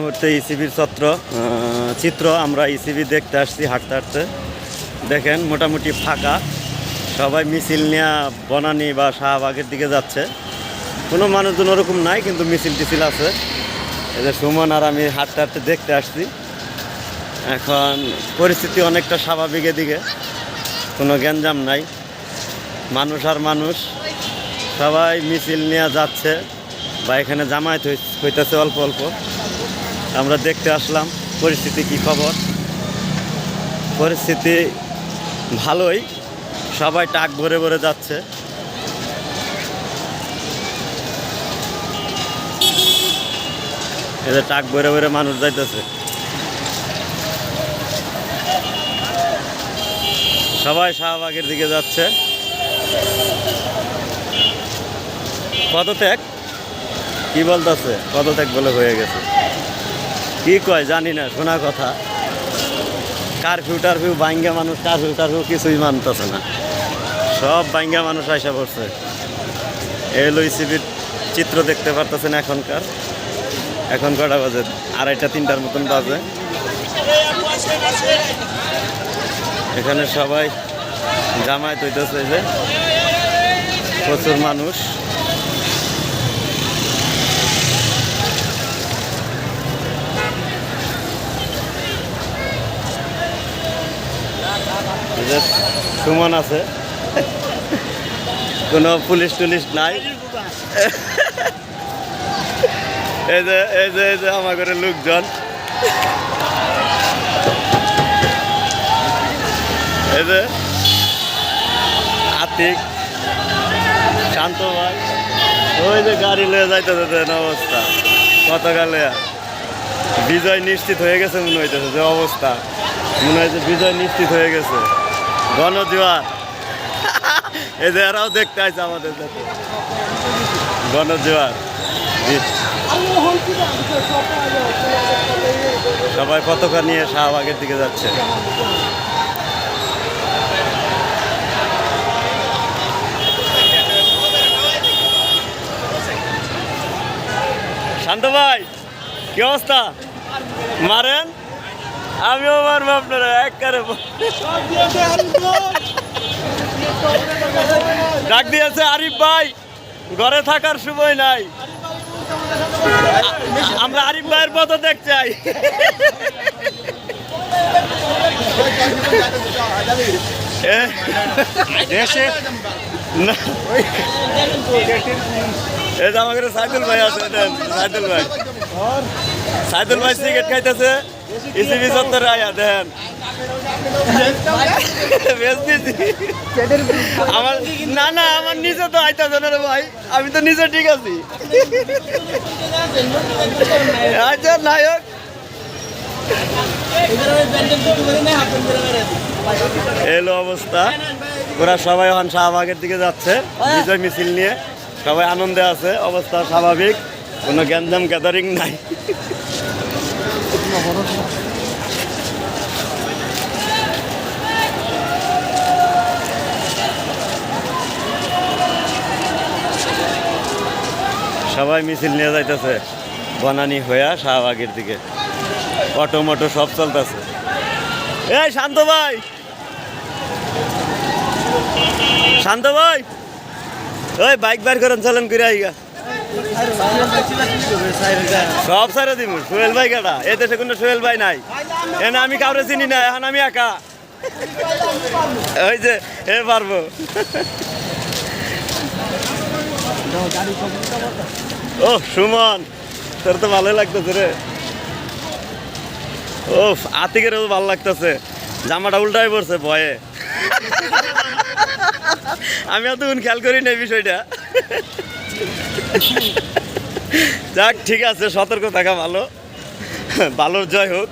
মুহূর্তে ইসিবির চিত্র আমরা ইসিবি দেখতে আসছি হাঁটতে হাঁটতে। দেখেন মোটামুটি ফাঁকা, সবাই মিছিল নিয়ে বনানী বা শাহবাগের দিকে যাচ্ছে। কোনো মানুষজন ওরকম নাই, কিন্তু মিছিল টিছিল আছে। এই যে সুমন আর আমি হাঁটতে হাঁটতে দেখতে আসছি। এখন পরিস্থিতি অনেকটা স্বাভাবিক, এদিকে কোনো গ্যাঞ্জাম নাই, মানুষ আর মানুষ, সবাই মিছিল নিয়ে যাচ্ছে বা এখানে জামায়াত হইতেছে অল্প অল্প। আমরা দেখতে আসলাম পরিস্থিতি কি খবর। পরিস্থিতি ভালোই, সবাই টাক ভরে ভরে যাচ্ছে। এদের টাক ভরে ভরে মানুষ যাইতেছে, সবাই শাহবাগের দিকে যাচ্ছে। পদত্যাগ কি বলতেছে, পদত্যাগ বলে হয়ে গেছে, কি কয় জানি না, শোনা কথা। কারফিউ টারফিউ বাইঙ্গা মানুষ, কারফিউ টারফিউ কিছুই মানতেছে না, সব বাইঙ্গা মানুষ আইসা পড়ছে। এলো ইসিবির চিত্র দেখতে পারতেছেন এখনকার। এখন কটা বাজে? 2:30 3টার মতন বাজে। এখানে সবাই জামায়াত হইতেছে, যে প্রচুর মানুষ। সুমন আছে, কোনো পুলিশ টুলিশ নাই। এই যে আমার ঘরে লোকজন, এই যে আতিক, শান্ত ভাই, ওই যে গাড়ি লয়ে যাইতেছে, দেন অবস্থা কতকালে বিজয় নিশ্চিত হয়ে গেছে মনে হইতেছে। যে অবস্থা মনে হয়েছে বিজয় নিশ্চিত হয়ে গেছে। গণজোয়ার, এই যে এরাও দেখতে আসছে আমাদের সাথে, গণজোয়ার। সবাই পতাকা নিয়ে শাহবাগের দিকে যাচ্ছে। শান্ত ভাই, কি অবস্থা? মারেন, আমিও মারবো আপনারা একবারে। ডাক দিয়েছে আরিফ ভাই, ঘরে থাকার সময় নাই, আমরা আরিফ ভাইয়ের পদত্যাগ চাই। এই যে আমাদের সাইদুল ভাই আছে, সাইদুল ভাই সিগারেট খাইতেছে ইসিবি চত্বরে আয়া। দেন আমার না না, আমার নিজে তো আইতাছে না রে ভাই, আমি তো নিজে ঠিক আছি। আচ্ছা নায়ক, এলো অবস্থা। ওরা সবাই এখন শাহবাগের দিকে যাচ্ছে বিজয় মিছিল নিয়ে, সবাই আনন্দে আছে, অবস্থা স্বাভাবিক, কোনো গ্যাঞ্জাম গ্যাদারিং নাই। সবাই মিছিল নিয়ে যাইতেছে বনানী হইয়া শাহবাগের দিকে, অটো মটো সব চলতেছে। এই শান্ত ভাই, শান্ত ভাই, ওই বাইক বার করেন, চলেন করে আইগা। সব সারে দিব। সোহেল ভাই কাটা, এ দেশে কোনো সোহেল ভাই নাই, এনে আমি কাউরে চিনি না, এখন আমি একা। ওই যে এ পারবো। ও সুমন, তোর তো ভালোই লাগতেছে রে। ও আতিকেরও ভালো লাগতেছে, জামাটা উল্টাই পড়ছে ভয়ে। আমি অতক্ষণ খেয়াল করি না বিষয়টা। যাক ঠিক আছে, সতর্ক থাকা ভালো, ভালোর জয় হোক।